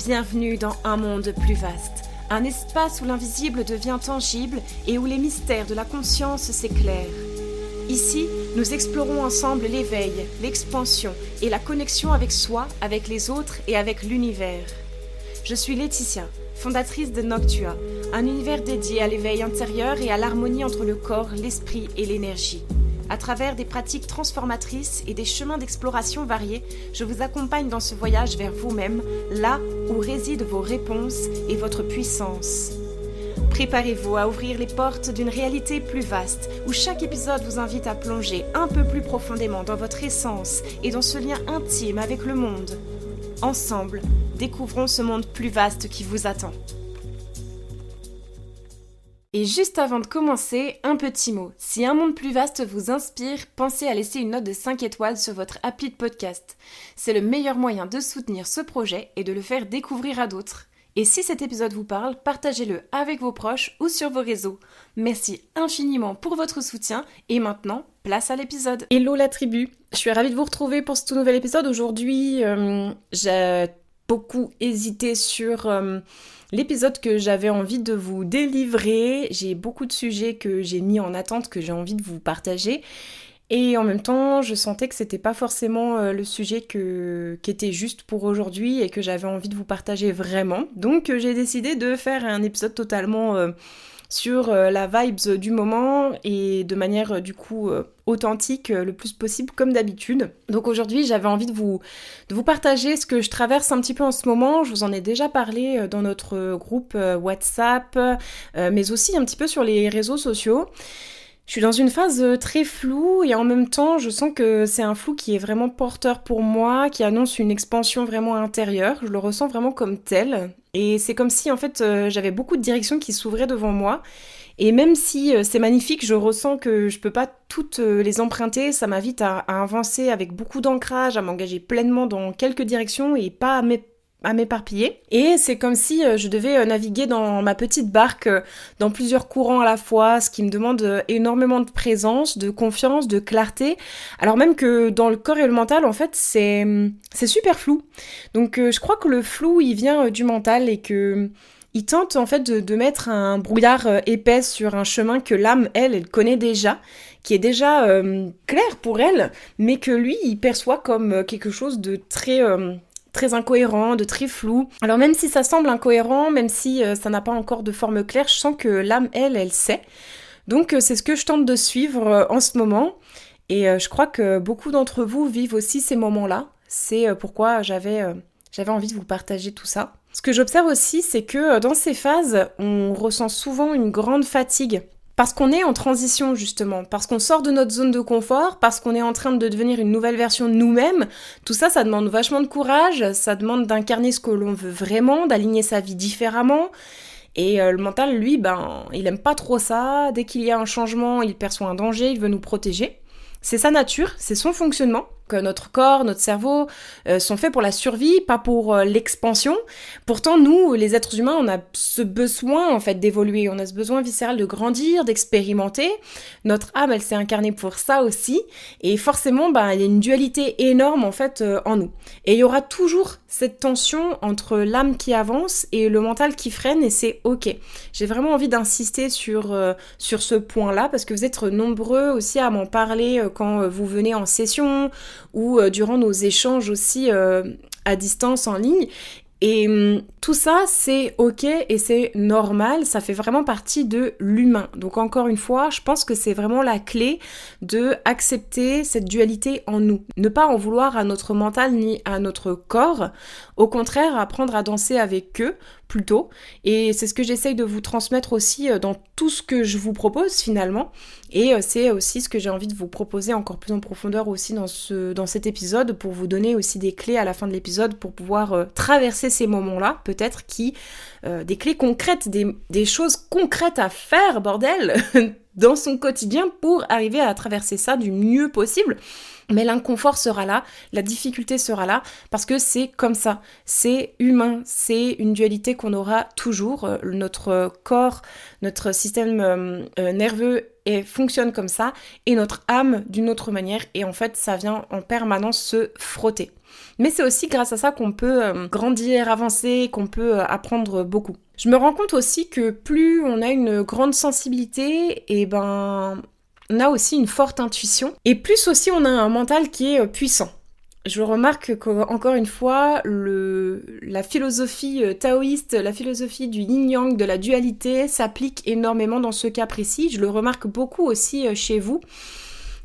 Bienvenue dans un monde plus vaste, un espace où l'invisible devient tangible et où les mystères de la conscience s'éclairent. Ici, nous explorons ensemble l'éveil, l'expansion et la connexion avec soi, avec les autres et avec l'univers. Je suis Laetitia, fondatrice de Noctua, un univers dédié à l'éveil intérieur et à l'harmonie entre le corps, l'esprit et l'énergie. À travers des pratiques transformatrices et des chemins d'exploration variés, je vous accompagne dans ce voyage vers vous-même, là où résident vos réponses et votre puissance. Préparez-vous à ouvrir les portes d'une réalité plus vaste, où chaque épisode vous invite à plonger un peu plus profondément dans votre essence et dans ce lien intime avec le monde. Ensemble, découvrons ce monde plus vaste qui vous attend. Et juste avant de commencer, un petit mot. Si un monde plus vaste vous inspire, pensez à laisser une note de 5 étoiles sur votre appli de podcast. C'est le meilleur moyen de soutenir ce projet et de le faire découvrir à d'autres. Et si cet épisode vous parle, partagez-le avec vos proches ou sur vos réseaux. Merci infiniment pour votre soutien et maintenant, place à l'épisode. Hello la tribu, je suis ravie de vous retrouver pour ce tout nouvel épisode. Aujourd'hui, j'ai beaucoup hésité sur l'épisode que j'avais envie de vous délivrer. J'ai beaucoup de sujets que j'ai mis en attente, que j'ai envie de vous partager. Et en même temps, je sentais que c'était pas forcément le sujet qui était juste pour aujourd'hui et que j'avais envie de vous partager vraiment. Donc j'ai décidé de faire un épisode totalement sur la vibes du moment et de manière du coup authentique le plus possible comme d'habitude. Donc aujourd'hui j'avais envie de vous partager ce que je traverse un petit peu en ce moment. Je vous en ai déjà parlé dans notre groupe WhatsApp, mais aussi un petit peu sur les réseaux sociaux. Je suis dans une phase très floue et en même temps je sens que c'est un flou qui est vraiment porteur pour moi, qui annonce une expansion vraiment intérieure. Je le ressens vraiment comme tel et c'est comme si en fait j'avais beaucoup de directions qui s'ouvraient devant moi. Et même si c'est magnifique, je ressens que je peux pas toutes les emprunter, ça m'invite à avancer avec beaucoup d'ancrage, à m'engager pleinement dans quelques directions et pas à m'éparpiller. Et c'est comme si je devais naviguer dans ma petite barque dans plusieurs courants à la fois, ce qui me demande énormément de présence, de confiance, de clarté. Alors même que dans le corps et le mental, en fait, c'est super flou. Donc je crois que le flou, il vient du mental et que il tente en fait de mettre un brouillard épais sur un chemin que l'âme, elle connaît déjà, qui est déjà clair pour elle, mais que lui, il perçoit comme quelque chose de très incohérent, de très flou. Alors même si ça semble incohérent, même si ça n'a pas encore de forme claire, je sens que l'âme, elle sait. Donc c'est ce que je tente de suivre en ce moment. Et je crois que beaucoup d'entre vous vivent aussi ces moments-là. C'est pourquoi j'avais envie de vous partager tout ça. Ce que j'observe aussi, c'est que dans ces phases, on ressent souvent une grande fatigue. Parce qu'on est en transition justement, parce qu'on sort de notre zone de confort, parce qu'on est en train de devenir une nouvelle version de nous-mêmes. Tout ça, ça demande vachement de courage, ça demande d'incarner ce que l'on veut vraiment, d'aligner sa vie différemment. Et le mental, lui, il aime pas trop ça. Dès qu'il y a un changement, il perçoit un danger, il veut nous protéger. C'est sa nature, c'est son fonctionnement. Que notre corps, notre cerveau sont faits pour la survie, pas pour l'expansion. Pourtant, nous, les êtres humains, on a ce besoin en fait d'évoluer, on a ce besoin viscéral de grandir, d'expérimenter. Notre âme, elle s'est incarnée pour ça aussi, et forcément, il y a une dualité énorme en fait en nous. Et il y aura toujours cette tension entre l'âme qui avance et le mental qui freine, et c'est ok. J'ai vraiment envie d'insister sur ce point-là parce que vous êtes nombreux aussi à m'en parler quand vous venez en session ou durant nos échanges aussi à distance en ligne. Et tout ça, c'est ok et c'est normal, ça fait vraiment partie de l'humain. Donc encore une fois, je pense que c'est vraiment la clé de accepter cette dualité en nous. Ne pas en vouloir à notre mental ni à notre corps. Au contraire, apprendre à danser avec eux plutôt. Et c'est ce que j'essaye de vous transmettre aussi dans tout ce que je vous propose finalement. Et c'est aussi ce que j'ai envie de vous proposer encore plus en profondeur aussi dans cet épisode pour vous donner aussi des clés à la fin de l'épisode pour pouvoir traverser ces moments-là, peut-être des clés concrètes, des choses concrètes à faire, bordel. dans son quotidien pour arriver à traverser ça du mieux possible. Mais l'inconfort sera là, la difficulté sera là, parce que c'est comme ça, c'est humain, c'est une dualité qu'on aura toujours. Notre corps, notre système nerveux fonctionne comme ça, et notre âme d'une autre manière, et en fait ça vient en permanence se frotter. Mais c'est aussi grâce à ça qu'on peut grandir, avancer, qu'on peut apprendre beaucoup. Je me rends compte aussi que plus on a une grande sensibilité, et on a aussi une forte intuition, et plus aussi on a un mental qui est puissant. Je remarque qu'encore une fois, la philosophie taoïste, la philosophie du yin-yang, de la dualité, s'applique énormément dans ce cas précis. Je le remarque beaucoup aussi chez vous.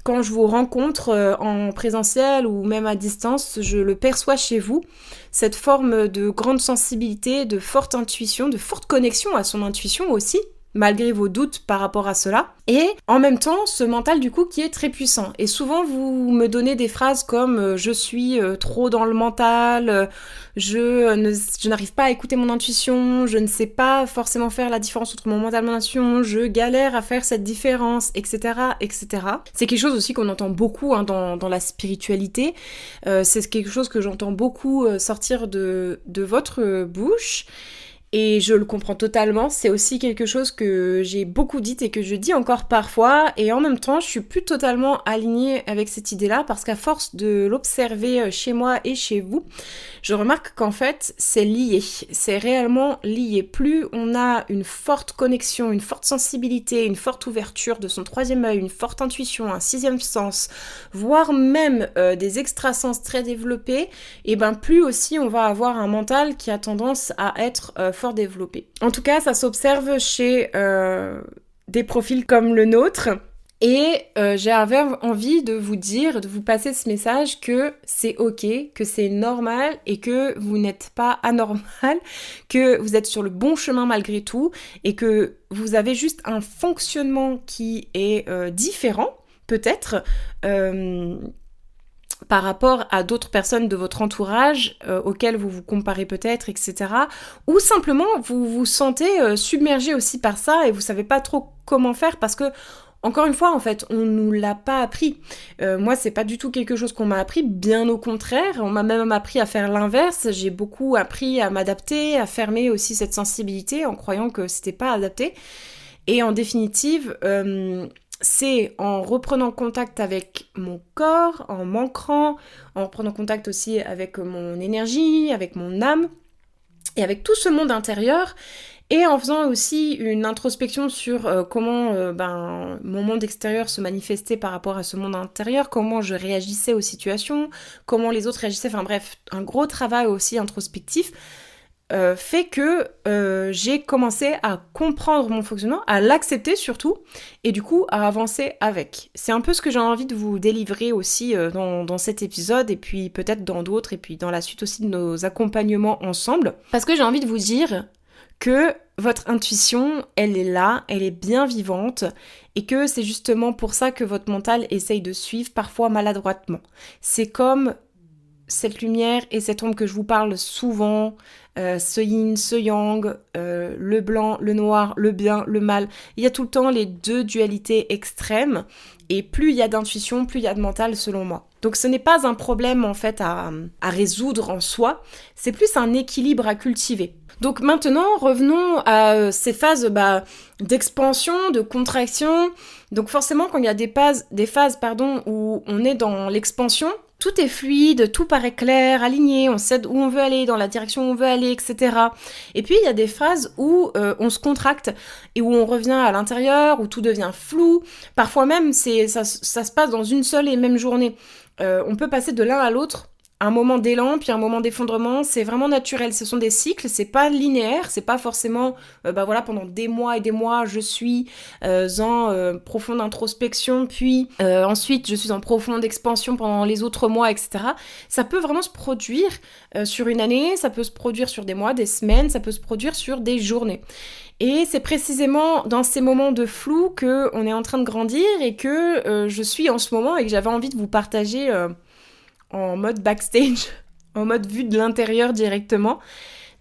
Quand je vous rencontre en présentiel ou même à distance, je le perçois chez vous, cette forme de grande sensibilité, de forte intuition, de forte connexion à son intuition aussi, malgré vos doutes par rapport à cela. Et en même temps, ce mental du coup qui est très puissant. Et souvent, vous me donnez des phrases comme « je suis trop dans le mental »,« je n'arrive pas à écouter mon intuition »,« je ne sais pas forcément faire la différence entre mon mental et mon intuition »,« je galère à faire cette différence », etc. etc. C'est quelque chose aussi qu'on entend beaucoup dans la spiritualité. C'est quelque chose que j'entends beaucoup sortir de votre bouche. Et je le comprends totalement, c'est aussi quelque chose que j'ai beaucoup dit et que je dis encore parfois, et en même temps je suis plus totalement alignée avec cette idée-là, parce qu'à force de l'observer chez moi et chez vous, je remarque qu'en fait c'est lié, c'est réellement lié. Plus on a une forte connexion, une forte sensibilité, une forte ouverture de son troisième œil, une forte intuition, un sixième sens, voire même des extrasens très développés, et plus aussi on va avoir un mental qui a tendance à être fort développé. En tout cas, ça s'observe chez des profils comme le nôtre. Et j'avais envie de vous dire, de vous passer ce message que c'est ok, que c'est normal et que vous n'êtes pas anormal, que vous êtes sur le bon chemin malgré tout et que vous avez juste un fonctionnement qui est différent, peut-être, par rapport à d'autres personnes de votre entourage auxquelles vous vous comparez peut-être, etc. Ou simplement vous vous sentez submergé aussi par ça et vous savez pas trop comment faire parce que, encore une fois, en fait, on nous l'a pas appris. Moi, c'est pas du tout quelque chose qu'on m'a appris, bien au contraire. On m'a même appris à faire l'inverse. J'ai beaucoup appris à m'adapter, à fermer aussi cette sensibilité en croyant que c'était pas adapté. Et en définitive, c'est en reprenant contact avec mon corps, en m'ancrant, en reprenant contact aussi avec mon énergie, avec mon âme, et avec tout ce monde intérieur, et en faisant aussi une introspection sur comment mon monde extérieur se manifestait par rapport à ce monde intérieur, comment je réagissais aux situations, comment les autres réagissaient, enfin bref, un gros travail aussi introspectif, fait que j'ai commencé à comprendre mon fonctionnement, à l'accepter surtout, et du coup à avancer avec. C'est un peu ce que j'ai envie de vous délivrer aussi dans cet épisode, et puis peut-être dans d'autres, et puis dans la suite aussi de nos accompagnements ensemble. Parce que j'ai envie de vous dire que votre intuition, elle est là, elle est bien vivante, et que c'est justement pour ça que votre mental essaye de suivre parfois maladroitement. C'est comme cette lumière et cette ombre que je vous parle souvent, ce yin, ce yang, le blanc, le noir, le bien, le mal. Il y a tout le temps les deux dualités extrêmes, et plus il y a d'intuition, plus il y a de mental selon moi. Donc ce n'est pas un problème en fait à résoudre en soi, c'est plus un équilibre à cultiver. Donc maintenant, revenons à ces phases d'expansion, de contraction. Donc forcément, quand il y a des phases où on est dans l'expansion, tout est fluide, tout paraît clair, aligné, on sait où on veut aller, dans la direction où on veut aller, etc. Et puis il y a des phases où on se contracte et où on revient à l'intérieur, où tout devient flou. Parfois même, ça se passe dans une seule et même journée. On peut passer de l'un à l'autre, un moment d'élan, puis un moment d'effondrement, c'est vraiment naturel, ce sont des cycles, c'est pas linéaire, c'est pas forcément, pendant des mois et des mois, je suis en profonde introspection, puis ensuite je suis en profonde expansion pendant les autres mois, etc. Ça peut vraiment se produire sur une année, ça peut se produire sur des mois, des semaines, ça peut se produire sur des journées. Et c'est précisément dans ces moments de flou qu'on est en train de grandir et que je suis en ce moment et que j'avais envie de vous partager en mode backstage, en mode vue de l'intérieur directement.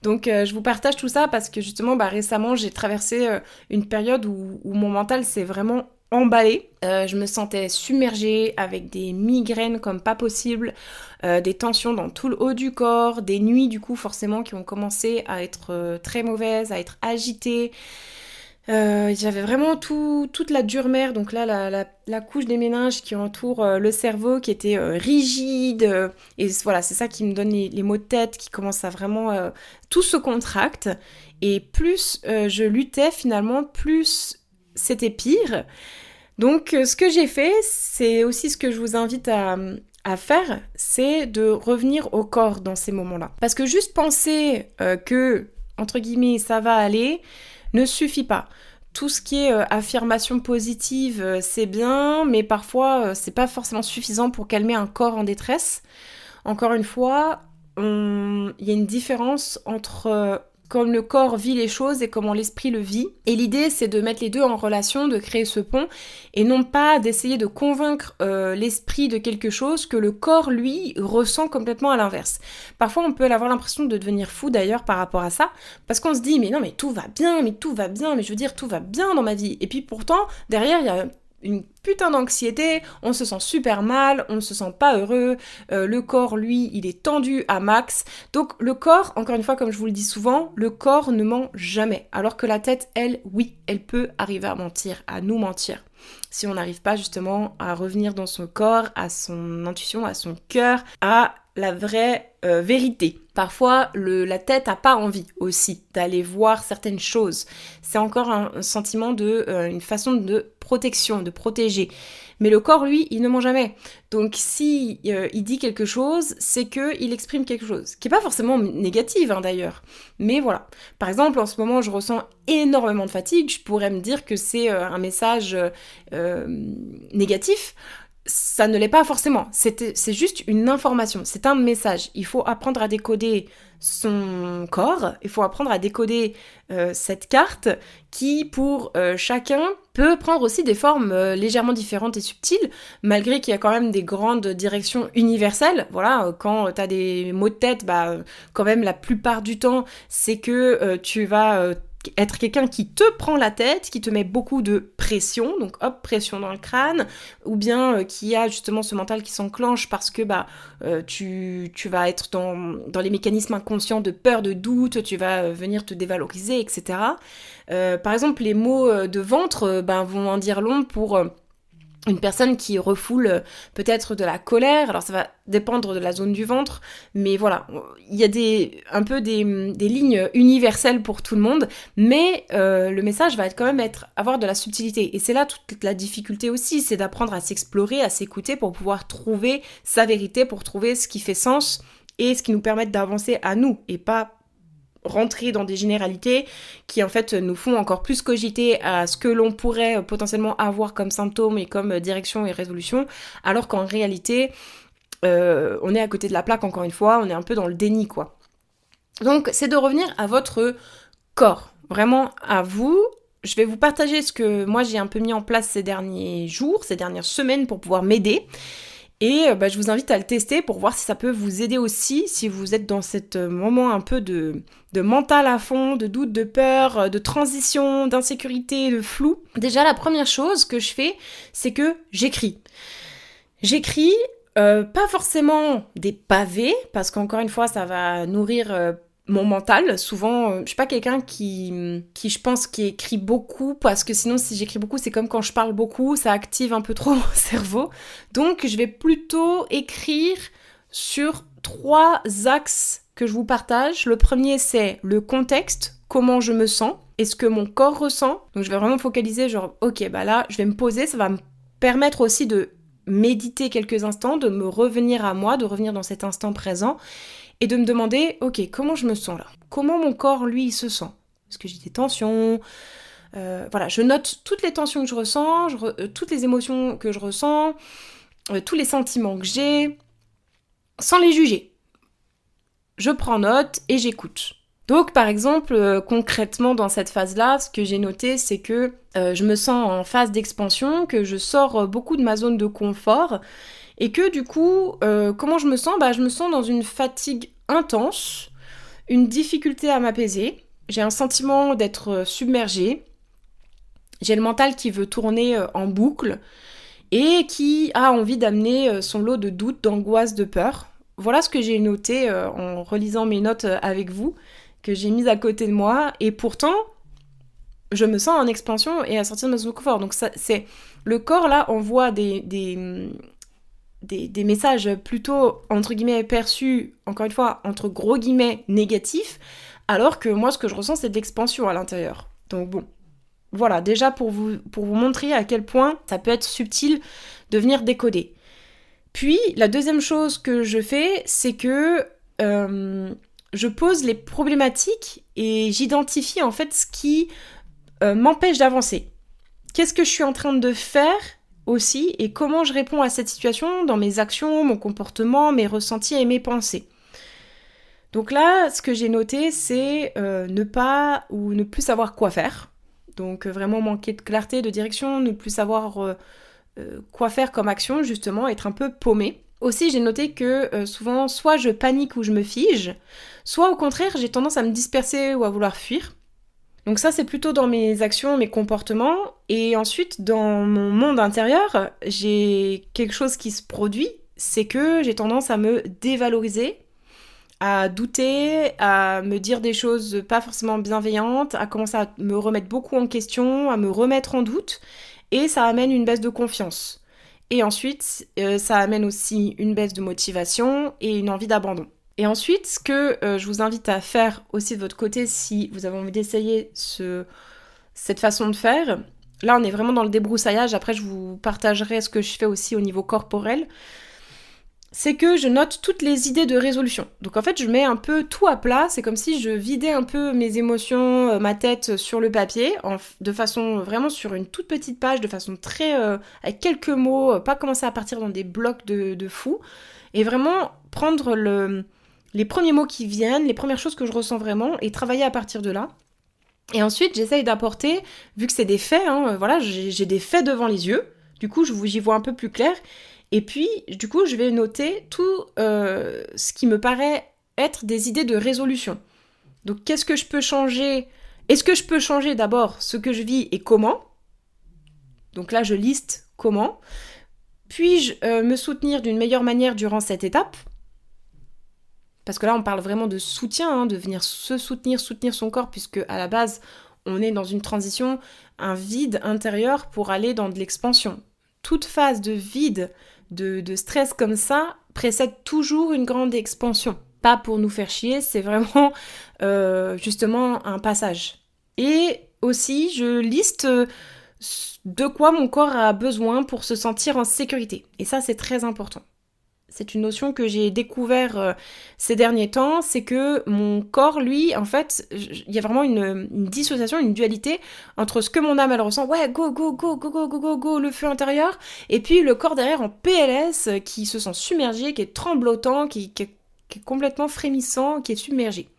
Donc je vous partage tout ça parce que justement récemment j'ai traversé une période où mon mental s'est vraiment emballée. Je me sentais submergée avec des migraines comme pas possible, des tensions dans tout le haut du corps, des nuits du coup forcément qui ont commencé à être très mauvaises, à être agitées. J'avais vraiment toute la dure mère, donc là la couche des méninges qui entoure le cerveau qui était rigide, et voilà, c'est ça qui me donne les maux de tête, qui commence à vraiment... tout se contracte, et plus je luttais finalement, plus c'était pire. Donc ce que j'ai fait, c'est aussi ce que je vous invite à faire, c'est de revenir au corps dans ces moments-là. Parce que juste penser que, entre guillemets, ça va aller, ne suffit pas. Tout ce qui est affirmation positive, c'est bien, mais parfois, c'est pas forcément suffisant pour calmer un corps en détresse. Encore une fois, il y a une différence entre comme le corps vit les choses et comment l'esprit le vit. Et l'idée, c'est de mettre les deux en relation, de créer ce pont, et non pas d'essayer de convaincre l'esprit de quelque chose que le corps, lui, ressent complètement à l'inverse. Parfois, on peut avoir l'impression de devenir fou, d'ailleurs, par rapport à ça, parce qu'on se dit, mais non, mais tout va bien, mais je veux dire, tout va bien dans ma vie. Et puis pourtant, derrière, il y a une putain d'anxiété, on se sent super mal, on ne se sent pas heureux, le corps, lui, il est tendu à max. Donc le corps, encore une fois, comme je vous le dis souvent, le corps ne ment jamais. Alors que la tête, elle, oui, elle peut arriver à mentir, à nous mentir. Si on n'arrive pas justement à revenir dans son corps, à son intuition, à son cœur, à la vraie vérité. Parfois, la tête n'a pas envie aussi d'aller voir certaines choses. C'est encore un sentiment une façon de protection, de protéger. Mais le corps, lui, il ne ment jamais. Donc si il dit quelque chose, c'est qu'il exprime quelque chose. Qui n'est pas forcément négative, hein, d'ailleurs. Mais voilà. Par exemple, en ce moment, je ressens énormément de fatigue. Je pourrais me dire que c'est un message négatif. Ça ne l'est pas forcément, c'est juste une information, c'est un message. Il faut apprendre à décoder son corps, il faut apprendre à décoder cette carte qui, pour chacun, peut prendre aussi des formes légèrement différentes et subtiles, malgré qu'il y a quand même des grandes directions universelles. Voilà, quand tu as des maux de tête, quand même la plupart du temps, c'est que tu vas... être quelqu'un qui te prend la tête, qui te met beaucoup de pression, donc hop, pression dans le crâne, ou bien qui a justement ce mental qui s'enclenche parce que tu vas être dans les mécanismes inconscients de peur, de doute, tu vas venir te dévaloriser, etc. Par exemple, les maux de ventre vont en dire long pour... une personne qui refoule peut-être de la colère, alors ça va dépendre de la zone du ventre, mais voilà, il y a un peu des lignes universelles pour tout le monde, mais le message va quand même avoir de la subtilité, et c'est là toute la difficulté aussi, c'est d'apprendre à s'explorer, à s'écouter pour pouvoir trouver sa vérité, pour trouver ce qui fait sens, et ce qui nous permet d'avancer à nous, et pas rentrer dans des généralités qui en fait nous font encore plus cogiter à ce que l'on pourrait potentiellement avoir comme symptômes et comme direction et résolution, alors qu'en réalité on est à côté de la plaque, encore une fois, on est un peu dans le déni, quoi. Donc c'est de revenir à votre corps, vraiment à vous. Je vais vous partager ce que moi j'ai un peu mis en place ces derniers jours, ces dernières semaines pour pouvoir m'aider. Et je vous invite à le tester pour voir si ça peut vous aider aussi, si vous êtes dans ce moment un peu de mental à fond, de doute, de peur, de transition, d'insécurité, de flou. Déjà, la première chose que je fais, c'est que j'écris. J'écris, pas forcément des pavés, parce qu'encore une fois, ça va nourrir... mon mental, souvent, je suis pas quelqu'un qui je pense qui écrit beaucoup, parce que sinon si j'écris beaucoup, c'est comme quand je parle beaucoup, ça active un peu trop mon cerveau. Donc je vais plutôt écrire sur 3 axes que je vous partage. Le premier, c'est le contexte, comment je me sens, et ce que mon corps ressent. Donc je vais vraiment focaliser genre, ok, là, je vais me poser, ça va me permettre aussi de méditer quelques instants, de me revenir à moi, de revenir dans cet instant présent, et de me demander, ok, comment je me sens là ? Comment mon corps, lui, il se sent ? Est-ce que j'ai des tensions ? Voilà, je note toutes les tensions que je ressens, toutes les émotions que je ressens, tous les sentiments que j'ai, sans les juger. Je prends note et j'écoute. Donc, par exemple, concrètement, dans cette phase-là, ce que j'ai noté, c'est que je me sens en phase d'expansion, que je sors beaucoup de ma zone de confort, et que du coup, comment je me sens ? Je me sens dans une fatigue intense, une difficulté à m'apaiser, j'ai un sentiment d'être submergée, J'ai le mental qui veut tourner en boucle et qui a envie d'amener son lot de doutes, d'angoisse, de peur. Voilà ce que j'ai noté en relisant mes notes avec vous, que j'ai mises à côté de moi. Et pourtant, je me sens en expansion et à sortir de ma zone de confort. Donc ça, c'est le corps là envoie des messages plutôt entre guillemets perçus, encore une fois entre gros guillemets négatifs, alors que moi ce que je ressens c'est de l'expansion à l'intérieur. Donc bon, voilà, déjà pour vous montrer à quel point ça peut être subtil de venir décoder. Puis la deuxième chose que je fais, c'est que je pose les problématiques et j'identifie en fait ce qui m'empêche d'avancer. Qu'est-ce que je suis en train de faire aussi et comment je réponds à cette situation dans mes actions, mon comportement, mes ressentis et mes pensées. Donc là, ce que j'ai noté, c'est ne pas ou ne plus savoir quoi faire. Donc vraiment manquer de clarté, de direction, ne plus savoir quoi faire comme action, justement, être un peu paumé. Aussi, j'ai noté que souvent, soit je panique ou je me fige, soit au contraire, j'ai tendance à me disperser ou à vouloir fuir. Donc ça, c'est plutôt dans mes actions, mes comportements. Et ensuite, dans mon monde intérieur, j'ai quelque chose qui se produit, c'est que j'ai tendance à me dévaloriser, à douter, à me dire des choses pas forcément bienveillantes, à commencer à me remettre beaucoup en question, à me remettre en doute. Et ça amène une baisse de confiance. Et ensuite, ça amène aussi une baisse de motivation et une envie d'abandon. Et ensuite, ce que je vous invite à faire aussi de votre côté, si vous avez envie d'essayer cette façon de faire, là on est vraiment dans le débroussaillage, après je vous partagerai ce que je fais aussi au niveau corporel, c'est que je note toutes les idées de résolution. Donc en fait, je mets un peu tout à plat, c'est comme si je vidais un peu mes émotions, ma tête sur le papier, de façon vraiment sur une toute petite page, de façon très... avec quelques mots, pas commencer à partir dans des blocs de fou, et vraiment prendre les premiers mots qui viennent, les premières choses que je ressens vraiment, et travailler à partir de là. Et ensuite, j'essaye d'apporter, vu que c'est des faits, voilà, j'ai des faits devant les yeux, du coup j'y vois un peu plus clair, et puis du coup je vais noter tout ce qui me paraît être des idées de résolution. Donc qu'est-ce que je peux changer ? Est-ce que je peux changer d'abord ce que je vis et comment ? Donc là je liste comment. Puis-je me soutenir d'une meilleure manière durant cette étape ? Parce que là, on parle vraiment de soutien, de venir se soutenir son corps, puisque à la base, on est dans une transition, un vide intérieur pour aller dans de l'expansion. Toute phase de vide, de stress comme ça, précède toujours une grande expansion. Pas pour nous faire chier, c'est vraiment justement un passage. Et aussi, je liste de quoi mon corps a besoin pour se sentir en sécurité. Et ça, c'est très important. C'est une notion que j'ai découvert ces derniers temps, c'est que mon corps, lui, en fait, il y a vraiment une dissociation, une dualité entre ce que mon âme, elle ressent, ouais, go, go, go, go, go, go, go, go, le feu intérieur, et puis le corps derrière en PLS, qui se sent submergé, qui est tremblotant, qui est complètement frémissant, qui est submergé.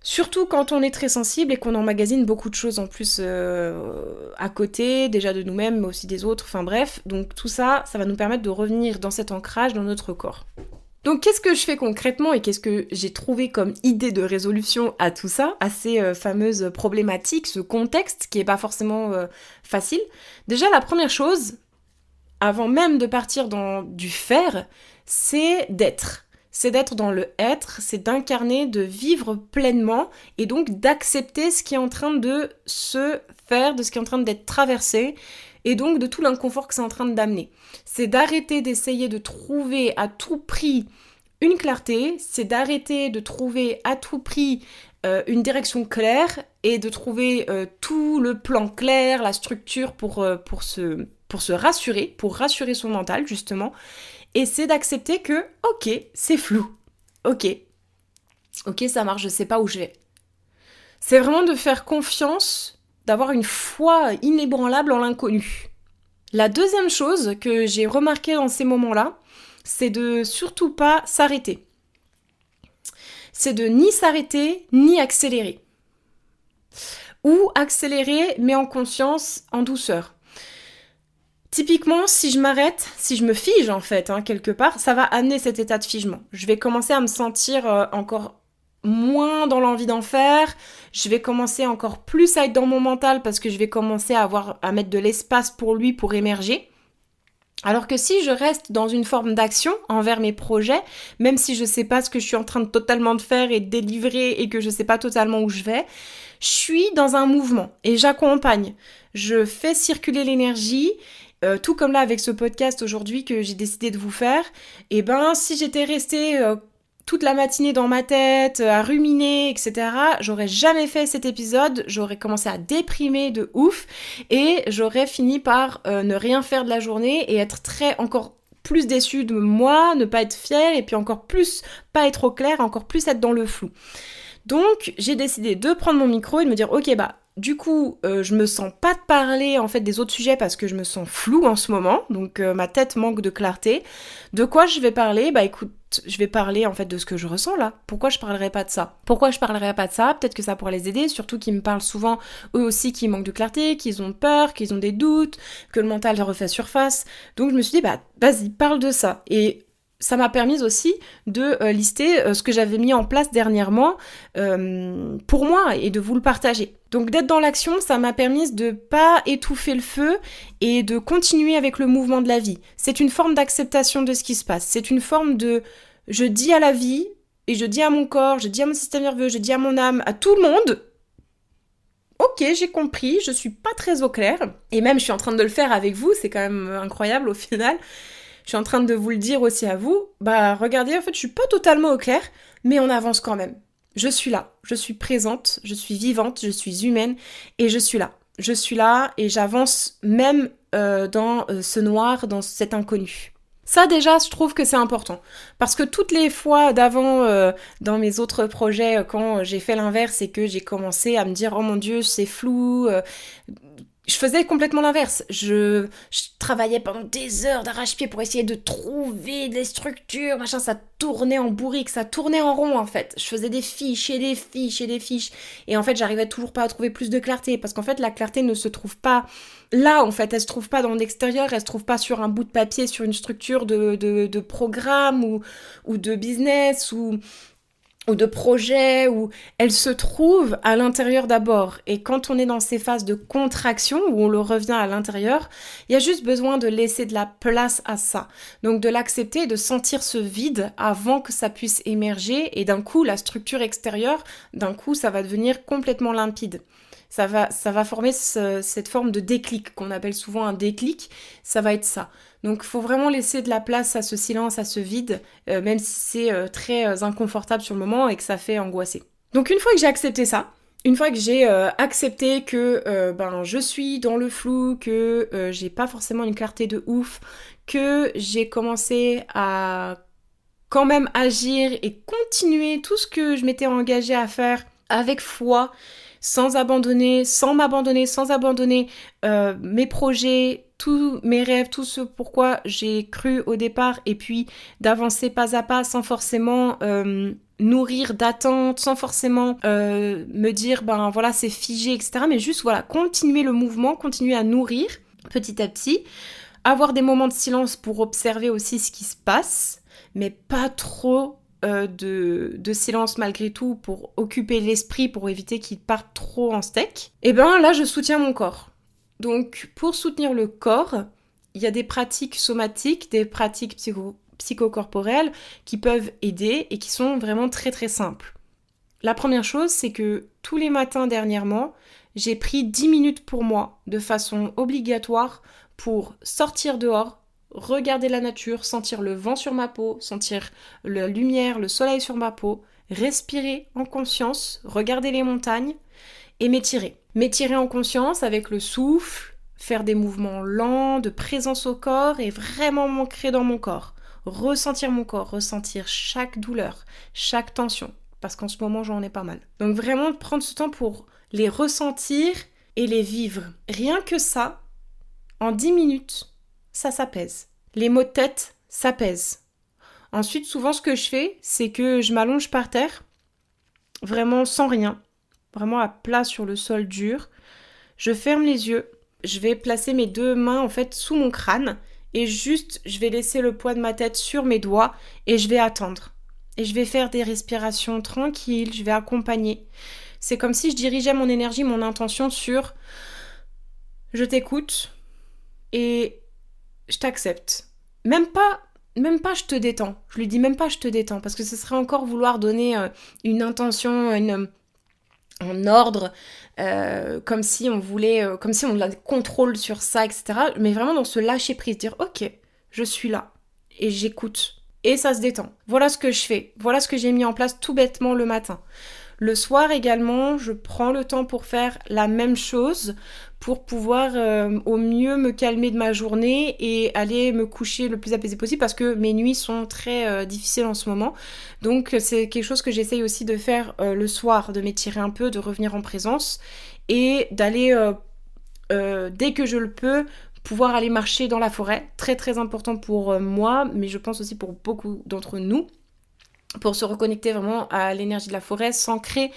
Surtout quand on est très sensible et qu'on emmagasine beaucoup de choses en plus à côté, déjà de nous-mêmes, mais aussi des autres, enfin bref. Donc tout ça, ça va nous permettre de revenir dans cet ancrage dans notre corps. Donc qu'est-ce que je fais concrètement et qu'est-ce que j'ai trouvé comme idée de résolution à tout ça, à ces fameuses problématiques, ce contexte qui est pas forcément facile. Déjà la première chose, avant même de partir dans du faire, c'est d'être. C'est d'être dans le être, c'est d'incarner, de vivre pleinement et donc d'accepter ce qui est en train de se faire, de ce qui est en train d'être traversé et donc de tout l'inconfort que c'est en train d'amener. C'est d'arrêter d'essayer de trouver à tout prix une clarté, c'est d'arrêter de trouver à tout prix une direction claire et de trouver tout le plan clair, la structure pour se rassurer, pour rassurer son mental justement. Et c'est d'accepter que, ok, c'est flou. Ok, ça marche, je sais pas où je vais. C'est vraiment de faire confiance, d'avoir une foi inébranlable en l'inconnu. La deuxième chose que j'ai remarqué dans ces moments-là, c'est de surtout pas s'arrêter. C'est de ni s'arrêter, ni accélérer. Ou accélérer, mais en conscience, en douceur. Typiquement, si je m'arrête, si je me fige en fait, quelque part, ça va amener cet état de figement. Je vais commencer à me sentir encore moins dans l'envie d'en faire, je vais commencer encore plus à être dans mon mental parce que je vais commencer à mettre de l'espace pour lui pour émerger. Alors que si je reste dans une forme d'action envers mes projets, même si je sais pas ce que je suis en train de totalement de faire et de délivrer et que je sais pas totalement où je vais, je suis dans un mouvement et j'accompagne. Je fais circuler l'énergie, tout comme là avec ce podcast aujourd'hui que j'ai décidé de vous faire. Et ben si j'étais restée toute la matinée dans ma tête, à ruminer, etc., j'aurais jamais fait cet épisode, j'aurais commencé à déprimer de ouf et j'aurais fini par ne rien faire de la journée et être encore plus déçue de moi, ne pas être fière et puis encore plus pas être au clair, encore plus être dans le flou. Donc j'ai décidé de prendre mon micro et de me dire ok du coup je me sens pas de parler en fait des autres sujets parce que je me sens floue en ce moment, donc ma tête manque de clarté. De quoi je vais parler ? Écoute, je vais parler en fait de ce que je ressens là. Pourquoi je parlerais pas de ça ? Peut-être que ça pourrait les aider, surtout qu'ils me parlent souvent eux aussi qu'ils manquent de clarté, qu'ils ont peur, qu'ils ont des doutes, que le mental refait surface. Donc je me suis dit vas-y, parle de ça. Et ça m'a permis aussi de lister ce que j'avais mis en place dernièrement pour moi et de vous le partager. Donc d'être dans l'action, ça m'a permis de pas étouffer le feu et de continuer avec le mouvement de la vie. C'est une forme d'acceptation de ce qui se passe. C'est une forme de... Je dis à la vie et je dis à mon corps, je dis à mon système nerveux, je dis à mon âme, à tout le monde... Ok, j'ai compris, je suis pas très au clair. Et même je suis en train de le faire avec vous, c'est quand même incroyable au final. Je suis en train de vous le dire aussi à vous, regardez, en fait, je suis pas totalement au clair, mais on avance quand même. Je suis là, je suis présente, je suis vivante, je suis humaine, et je suis là. Je suis là, et j'avance même dans ce noir, dans cet inconnu. Ça déjà, je trouve que c'est important. Parce que toutes les fois d'avant, dans mes autres projets, quand j'ai fait l'inverse et que j'ai commencé à me dire « Oh mon Dieu, c'est flou », je faisais complètement l'inverse. Je travaillais pendant des heures d'arrache-pied pour essayer de trouver des structures, machin, ça tournait en bourrique, ça tournait en rond en fait. Je faisais des fiches et des fiches et des fiches. Et en fait, j'arrivais toujours pas à trouver plus de clarté. Parce qu'en fait, la clarté ne se trouve pas là, en fait. Elle se trouve pas dans l'extérieur, elle se trouve pas sur un bout de papier, sur une structure de programme ou de business ou de projet, où elle se trouve à l'intérieur d'abord. Et quand on est dans ces phases de contraction, où on le revient à l'intérieur, il y a juste besoin de laisser de la place à ça. Donc de l'accepter, de sentir ce vide avant que ça puisse émerger, et d'un coup, la structure extérieure, d'un coup, ça va devenir complètement limpide. Ça va former cette forme de déclic, qu'on appelle souvent un déclic, ça va être ça. Donc il faut vraiment laisser de la place à ce silence, à ce vide, même si c'est très inconfortable sur le moment et que ça fait angoisser. Donc une fois que j'ai accepté ça, une fois que j'ai accepté que je suis dans le flou, que j'ai pas forcément une clarté de ouf, que j'ai commencé à quand même agir et continuer tout ce que je m'étais engagée à faire avec foi, sans m'abandonner, sans abandonner mes projets, tous mes rêves, tout ce pourquoi j'ai cru au départ, et puis d'avancer pas à pas sans forcément nourrir d'attentes, sans forcément me dire voilà c'est figé, etc. Mais juste voilà, continuer le mouvement, continuer à nourrir petit à petit, avoir des moments de silence pour observer aussi ce qui se passe, mais pas trop de silence malgré tout pour occuper l'esprit, pour éviter qu'il parte trop en steak. Et là je soutiens mon corps. Donc pour soutenir le corps, il y a des pratiques somatiques, des pratiques psychocorporelles qui peuvent aider et qui sont vraiment très très simples. La première chose, c'est que tous les matins dernièrement, j'ai pris 10 minutes pour moi de façon obligatoire pour sortir dehors, regarder la nature, sentir le vent sur ma peau, sentir la lumière, le soleil sur ma peau, respirer en conscience, regarder les montagnes et m'étirer. M'étirer en conscience avec le souffle, faire des mouvements lents, de présence au corps et vraiment m'ancrer dans mon corps. Ressentir mon corps, ressentir chaque douleur, chaque tension, parce qu'en ce moment j'en ai pas mal. Donc vraiment prendre ce temps pour les ressentir et les vivre. Rien que ça, en 10 minutes, ça s'apaise. Les maux de tête s'apaisent. Ensuite, souvent ce que je fais, c'est que je m'allonge par terre, vraiment sans rien, vraiment à plat sur le sol dur. Je ferme les yeux, je vais placer mes deux mains en fait sous mon crâne et juste je vais laisser le poids de ma tête sur mes doigts et je vais attendre. et je vais faire des respirations tranquilles, je vais accompagner. C'est comme si je dirigeais mon énergie, mon intention sur je t'écoute et je t'accepte. Même pas je te détends. Je lui dis même pas je te détends parce que ce serait encore vouloir donner une intention, un ordre, comme si on voulait, comme si on a le contrôle sur ça, etc. Mais vraiment dans ce lâcher prise, dire ok, je suis là et j'écoute. Et ça se détend. Voilà ce que je fais. Voilà ce que j'ai mis en place tout bêtement le matin. Le soir également, je prends le temps pour faire la même chose, pour pouvoir au mieux me calmer de ma journée et aller me coucher le plus apaisé possible parce que mes nuits sont très difficiles en ce moment. Donc c'est quelque chose que j'essaye aussi de faire le soir, de m'étirer un peu, de revenir en présence et d'aller, dès que je le peux, pouvoir aller marcher dans la forêt. Très très important pour moi, mais je pense aussi pour beaucoup d'entre nous, pour se reconnecter vraiment à l'énergie de la forêt, s'ancrer.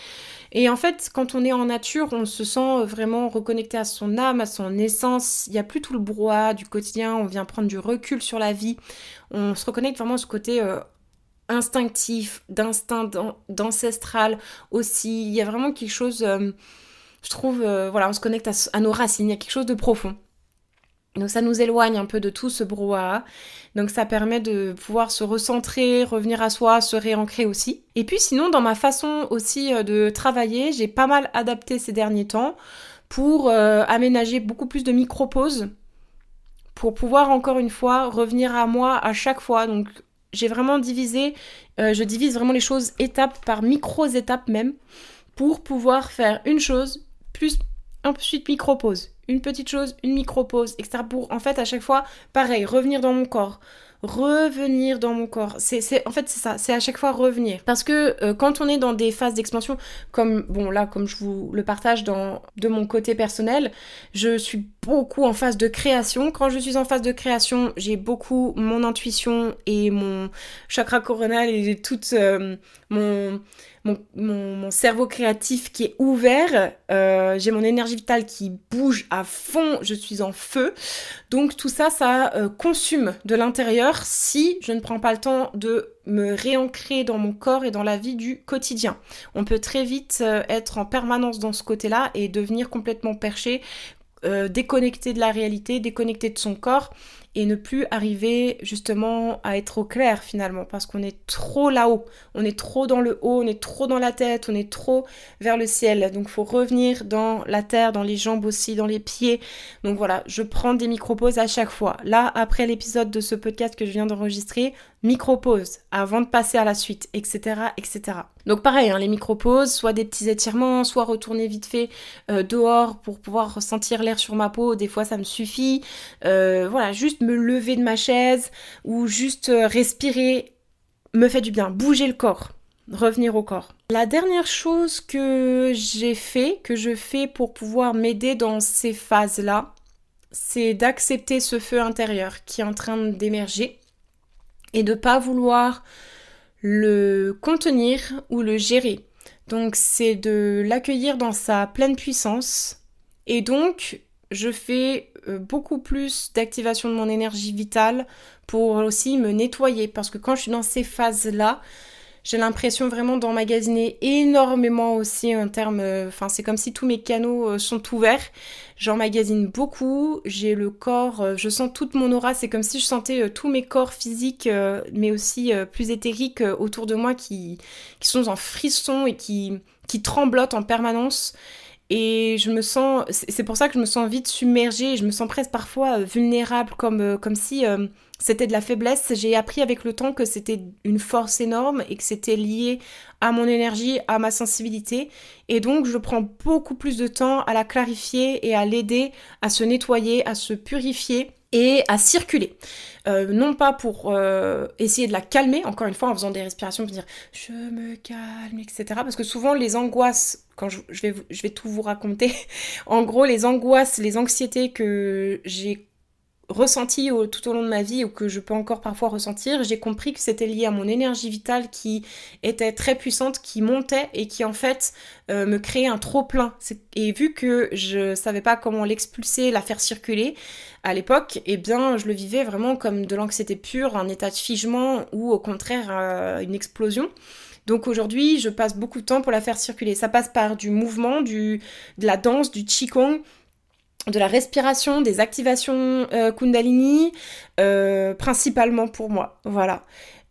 Et en fait, quand on est en nature, on se sent vraiment reconnecté à son âme, à son essence. Il n'y a plus tout le brouhaha du quotidien, on vient prendre du recul sur la vie. On se reconnecte vraiment à ce côté instinctif, d'instinct, d'ancestral aussi. Il y a vraiment quelque chose, je trouve, voilà, on se connecte à nos racines, il y a quelque chose de profond. Donc ça nous éloigne un peu de tout ce brouhaha. Donc ça permet de pouvoir se recentrer, revenir à soi, se réancrer aussi. Et puis sinon, dans ma façon aussi de travailler, j'ai pas mal adapté ces derniers temps pour aménager beaucoup plus de micro-pauses pour pouvoir encore une fois revenir à moi à chaque fois. Donc j'ai vraiment divisé, je divise vraiment les choses étape par micro-étapes même pour pouvoir faire une chose plus ensuite micro-pause. Une petite chose, une micro-pause, etc. Pour, en fait, à chaque fois, pareil, revenir dans mon corps. Revenir dans mon corps. En fait, c'est ça, c'est à chaque fois revenir. Parce que quand on est dans des phases d'expansion, comme je vous le partage de mon côté personnel, je suis beaucoup en phase de création. Quand je suis en phase de création, j'ai beaucoup mon intuition et mon chakra coronal et tout mon cerveau créatif qui est ouvert, j'ai mon énergie vitale qui bouge à fond, je suis en feu. Donc tout ça, ça consume de l'intérieur si je ne prends pas le temps de me réancrer dans mon corps et dans la vie du quotidien. On peut très vite être en permanence dans ce côté-là et devenir complètement perché, déconnecté de la réalité, déconnecté de son corps et ne plus arriver justement à être au clair finalement parce qu'on est trop là-haut, on est trop dans le haut, on est trop dans la tête, on est trop vers le ciel. Donc faut revenir dans la terre, dans les jambes aussi, dans les pieds. Donc voilà, je prends des micro-pauses à chaque fois. Là, après l'épisode de ce podcast que je viens d'enregistrer, micro-pause avant de passer à la suite, etc. etc. Donc pareil, hein, les micro-pauses, soit des petits étirements, soit retourner vite fait dehors pour pouvoir ressentir l'air sur ma peau, des fois ça me suffit. Voilà, juste me lever de ma chaise ou juste respirer me fait du bien, bouger le corps, revenir au corps. La dernière chose que je fais pour pouvoir m'aider dans ces phases-là, c'est d'accepter ce feu intérieur qui est en train d'émerger et de pas vouloir le contenir ou le gérer. Donc c'est de l'accueillir dans sa pleine puissance et donc je fais beaucoup plus d'activation de mon énergie vitale pour aussi me nettoyer parce que quand je suis dans ces phases-là, j'ai l'impression vraiment d'emmagasiner énormément aussi en termes... c'est comme si tous mes canaux sont ouverts. J'emmagasine beaucoup, j'ai le corps, je sens toute mon aura, c'est comme si je sentais tous mes corps physiques, mais aussi plus éthériques autour de moi qui sont en frisson et qui tremblotent en permanence. Et c'est pour ça que je me sens vite submergée, je me sens presque parfois vulnérable, comme si c'était de la faiblesse. J'ai appris avec le temps que c'était une force énorme et que c'était lié à mon énergie, à ma sensibilité. Et donc je prends beaucoup plus de temps à la clarifier et à l'aider à se nettoyer, à se purifier et à circuler. Non pas pour essayer de la calmer, encore une fois en faisant des respirations pour dire je me calme, etc. Parce que souvent les angoisses, quand je vais tout vous raconter, en gros les angoisses, les anxiétés que j'ai ressenti tout au long de ma vie ou que je peux encore parfois ressentir, j'ai compris que c'était lié à mon énergie vitale qui était très puissante, qui montait et qui en fait me créait un trop-plein. Et vu que je savais pas comment l'expulser, la faire circuler à l'époque, eh bien je le vivais vraiment comme de l'anxiété pure, un état de figement ou au contraire une explosion. Donc aujourd'hui, je passe beaucoup de temps pour la faire circuler. Ça passe par du mouvement, de la danse, du qigong, de la respiration, des activations Kundalini, principalement pour moi. Voilà.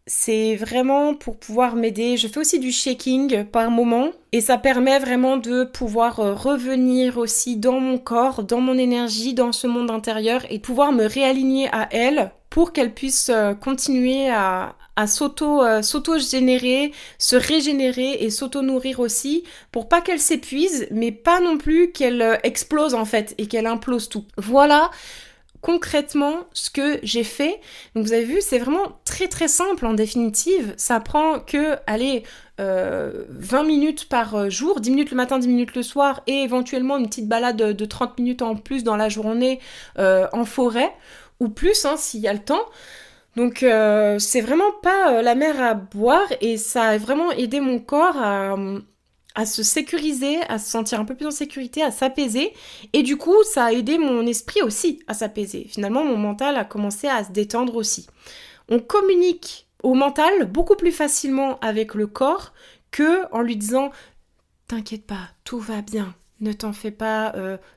C'est vraiment pour pouvoir m'aider. Je fais aussi du shaking par moment et ça permet vraiment de pouvoir revenir aussi dans mon corps, dans mon énergie, dans ce monde intérieur et pouvoir me réaligner à elle pour qu'elle puisse continuer à s'auto-générer, se régénérer et s'auto-nourrir aussi pour pas qu'elle s'épuise mais pas non plus qu'elle explose en fait et qu'elle implose tout. Voilà concrètement ce que j'ai fait. Donc vous avez vu, c'est vraiment très très simple en définitive. Ça prend que, 20 minutes par jour, 10 minutes le matin, 10 minutes le soir et éventuellement une petite balade de 30 minutes en plus dans la journée en forêt ou plus s'il y a le temps. Donc c'est vraiment pas la mer à boire et ça a vraiment aidé mon corps à se sécuriser, à se sentir un peu plus en sécurité, à s'apaiser. Et du coup, ça a aidé mon esprit aussi à s'apaiser. Finalement, mon mental a commencé à se détendre aussi. On communique au mental beaucoup plus facilement avec le corps que en lui disant « T'inquiète pas, tout va bien, ne t'en fais pas,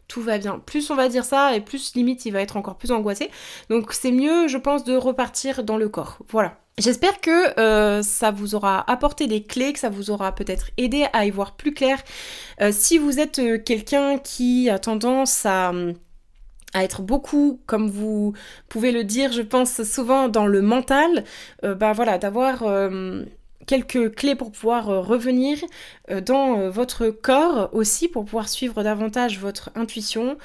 tout va bien ». Plus on va dire ça, et plus limite il va être encore plus angoissé. Donc c'est mieux, je pense, de repartir dans le corps. Voilà. J'espère que ça vous aura apporté des clés, que ça vous aura peut-être aidé à y voir plus clair. Si vous êtes quelqu'un qui a tendance à être beaucoup, comme vous pouvez le dire, je pense souvent dans le mental, d'avoir quelques clés pour pouvoir revenir dans votre corps aussi, pour pouvoir suivre davantage votre intuition.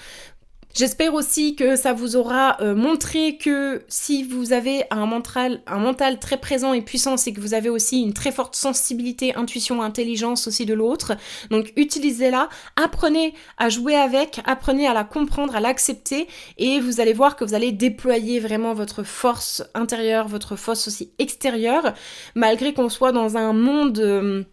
J'espère aussi que ça vous aura montré que si vous avez un mental très présent et puissant, c'est que vous avez aussi une très forte sensibilité, intuition, intelligence aussi de l'autre. Donc utilisez-la, apprenez à jouer avec, apprenez à la comprendre, à l'accepter et vous allez voir que vous allez déployer vraiment votre force intérieure, votre force aussi extérieure, malgré qu'on soit dans un monde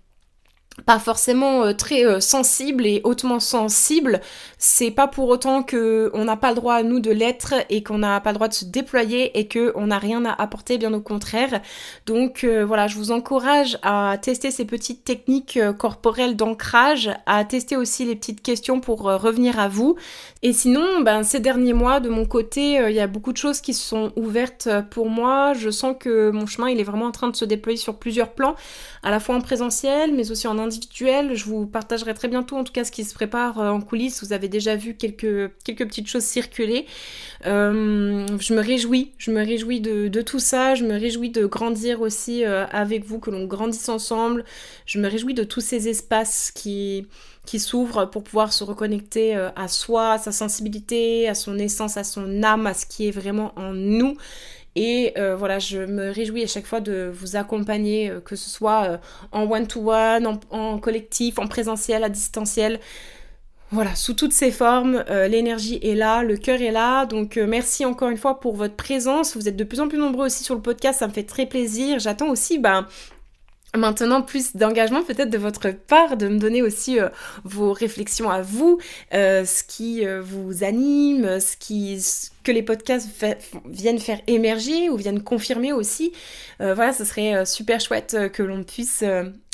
pas forcément très sensible et hautement sensible, c'est pas pour autant que on n'a pas le droit à nous de l'être et qu'on n'a pas le droit de se déployer et qu'on n'a rien à apporter, bien au contraire. Donc voilà, je vous encourage à tester ces petites techniques corporelles d'ancrage, à tester aussi les petites questions pour revenir à vous. Et sinon, ces derniers mois, de mon côté, il y a beaucoup de choses qui se sont ouvertes pour moi. Je sens que mon chemin, il est vraiment en train de se déployer sur plusieurs plans, à la fois en présentiel, mais aussi en individuel. Je vous partagerai très bientôt en tout cas ce qui se prépare en coulisses. Vous avez déjà vu quelques petites choses circuler. Je me réjouis de tout ça. Je me réjouis de grandir aussi avec vous, que l'on grandisse ensemble. Je me réjouis de tous ces espaces qui s'ouvrent pour pouvoir se reconnecter à soi, à sa sensibilité, à son essence, à son âme, à ce qui est vraiment en nous. Et voilà, je me réjouis à chaque fois de vous accompagner, que ce soit en one-to-one, en collectif, en présentiel, à distanciel. Voilà, sous toutes ces formes, l'énergie est là, le cœur est là. Donc merci encore une fois pour votre présence. Vous êtes de plus en plus nombreux aussi sur le podcast, ça me fait très plaisir. J'attends aussi maintenant plus d'engagement peut-être de votre part, de me donner aussi vos réflexions à vous, ce qui vous anime, ce que les podcasts viennent faire émerger ou viennent confirmer aussi. Voilà, ce serait super chouette que l'on puisse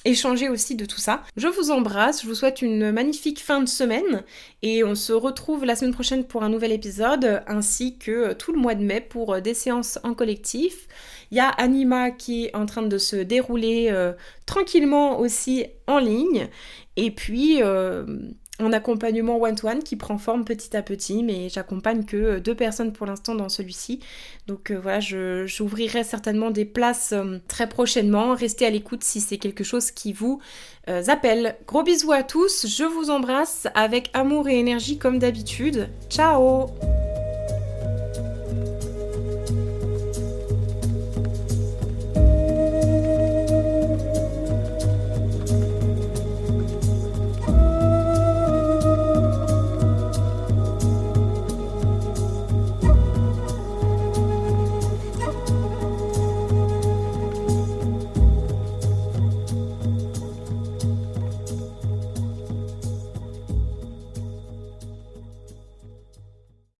échanger aussi de tout ça. Je vous embrasse, je vous souhaite une magnifique fin de semaine et on se retrouve la semaine prochaine pour un nouvel épisode ainsi que tout le mois de mai pour des séances en collectif. Il y a Anima qui est en train de se dérouler tranquillement aussi en ligne et puis en accompagnement one-to-one qui prend forme petit à petit, mais j'accompagne que 2 personnes pour l'instant dans celui-ci. Donc voilà, j'ouvrirai certainement des places très prochainement. Restez à l'écoute si c'est quelque chose qui vous appelle. Gros bisous à tous, je vous embrasse avec amour et énergie comme d'habitude. Ciao!